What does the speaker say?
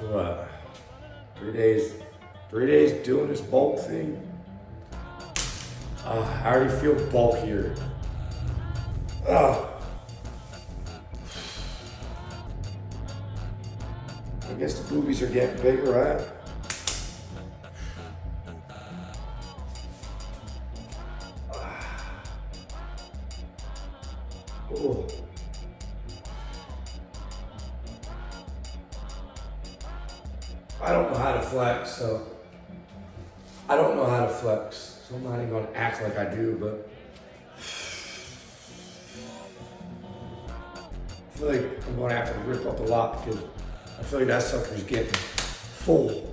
So, 3 days doing this bulk thing. I already feel bulkier. I guess the boobies are getting bigger, right? Oh. I don't know how to flex, so I don't know how to flex, so I'm not even gonna act like I do, but I feel like I'm gonna have to rip up a lot because I feel like that sucker's getting full.